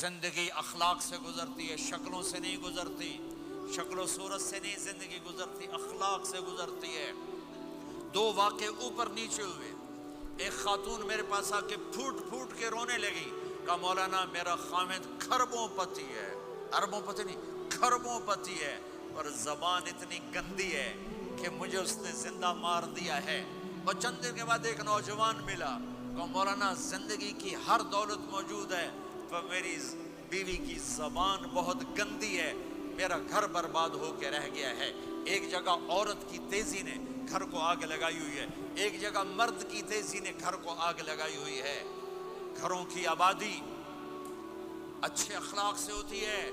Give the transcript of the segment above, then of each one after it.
زندگی اخلاق سے گزرتی ہے، شکلوں سے نہیں گزرتی، شکل و صورت سے نہیں زندگی گزرتی، اخلاق سے گزرتی ہے۔ دو واقعے اوپر نیچے ہوئے، ایک خاتون میرے پاس آ کے پھوٹ پھوٹ کے رونے لگی، کہا مولانا میرا خامد کھربوں پتی ہے، اربوں پتی نہیں کھربوں پتی ہے، پر زبان اتنی گندی ہے کہ مجھے اس نے زندہ مار دیا ہے۔ اور چند دن کے بعد ایک نوجوان ملا، کہا مولانا زندگی کی ہر دولت موجود ہے پر میری بیوی کی زبان بہت گندی ہے، میرا گھر برباد ہو کے رہ گیا ہے۔ ایک جگہ عورت کی تیزی نے گھر کو آگ لگائی ہوئی ہے، ایک جگہ مرد کی تیزی نے گھر کو آگ لگائی ہوئی ہے۔ گھروں کی آبادی اچھے اخلاق سے ہوتی ہے۔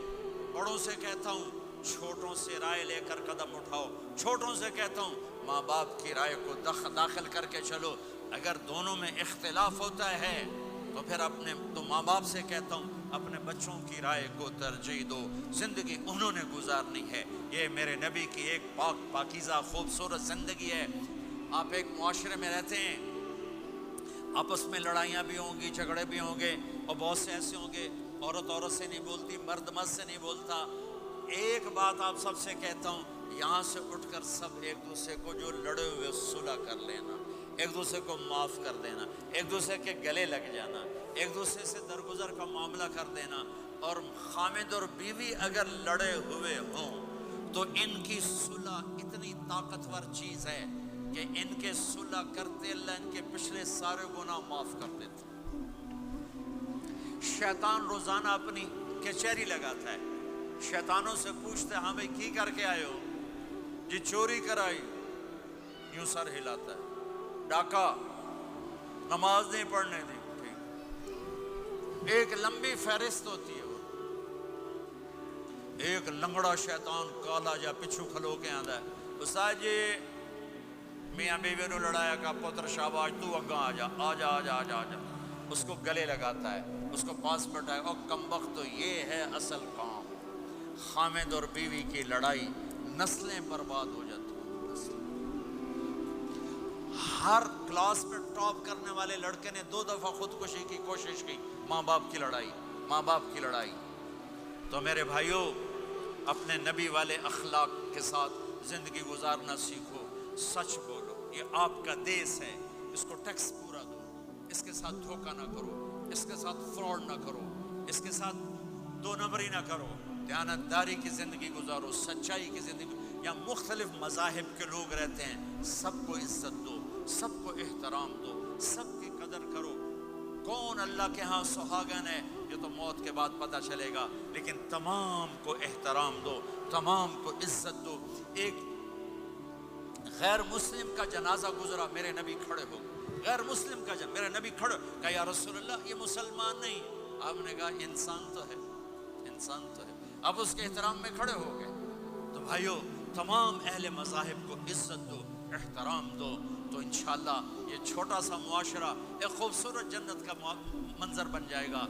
بڑوں سے کہتا ہوں چھوٹوں سے رائے لے کر قدم اٹھاؤ، چھوٹوں سے کہتا ہوں ماں باپ کی رائے کو داخل کر کے چلو۔ اگر دونوں میں اختلاف ہوتا ہے تو ماں باپ سے کہتا ہوں اپنے بچوں کی رائے کو ترجیح دو، زندگی انہوں نے گزارنی ہے۔ یہ میرے نبی کی ایک پاکیزہ خوبصورت زندگی ہے۔ آپ ایک معاشرے میں رہتے ہیں، آپس میں لڑائیاں بھی ہوں گی، جھگڑے بھی ہوں گے، اور بہت سے ایسے ہوں گے عورت عورت سے نہیں بولتی، مرد مرد سے نہیں بولتا۔ ایک بات آپ سب سے کہتا ہوں، یہاں سے اٹھ کر سب ایک دوسرے کو جو لڑے ہوئے صلح کر لینا، ایک دوسرے کو معاف کر دینا، ایک دوسرے کے گلے لگ جانا، ایک دوسرے سے درگزر کا معاملہ کر دینا۔ اور خامد اور بیوی اگر لڑے ہوئے ہوں تو ان کی صلح اتنی طاقتور چیز ہے کہ ان کے صلح کرتے اللہ ان کے پچھلے سارے گناہ معاف کر دیتا۔ شیطان روزانہ اپنی کچہری لگاتا ہے، شیطانوں سے پوچھتے ہاں بھائی کی کر کے آئے ہو؟ جی چوری کرائی، یوں سر ہلاتا ہے۔ ڈاکہ، نماز نہیں پڑھنے دی، ٹھیک۔ ایک لمبی فہرست ہوتی ہے۔ وہ ایک لنگڑا شیطان کالا جا پچھو کھلو کے آندا ہے، استاد جی میاں بیوی نو لڑایا کا پتر شاباش تو اگاں آ جا آ جا آ جا آ جا آ جا، اس کو گلے لگاتا ہے، اس کو پاس بٹھائے، اور کمبخت تو یہ ہے اصل کام۔ خامد اور بیوی کی لڑائی نسلیں برباد ہو جاتی ہیں۔ ہر کلاس میں ٹاپ کرنے والے لڑکے نے 2 دفعہ خودکشی کی کوشش کی، ماں باپ کی لڑائی، ماں باپ کی لڑائی۔ تو میرے بھائیوں، اپنے نبی والے اخلاق کے ساتھ زندگی گزارنا سیکھو، سچ بولو، یہ آپ کا دیس ہے، اس کو ٹیکس پورا دو، اس کے ساتھ دھوکہ نہ کرو، اس کے ساتھ فراڈ نہ کرو، اس کے ساتھ 2 نمبری نہ کرو، دیانتداری کی زندگی گزارو، سچائی کی زندگی۔ یا مختلف مذاہب کے لوگ رہتے ہیں، سب کو عزت دو، سب کو احترام دو، سب کی قدر کرو۔ کون اللہ کے ہاں سہاگن ہے یہ تو موت کے بعد پتہ چلے گا، لیکن تمام کو احترام دو، تمام کو عزت دو۔ ایک غیر مسلم کا جنازہ گزرا، میرے نبی کھڑے ہو گئے، غیر مسلم کا میرے نبی کھڑے، کہا یا رسول اللہ یہ مسلمان نہیں، آپ نے کہا انسان تو ہے، انسان تو ہے، اب اس کے احترام میں کھڑے ہو گئے۔ تو بھائیو، تمام اہل مذاہب کو عزت دو، احترام دو، تو انشاءاللہ یہ چھوٹا سا معاشرہ ایک خوبصورت جنت کا منظر بن جائے گا۔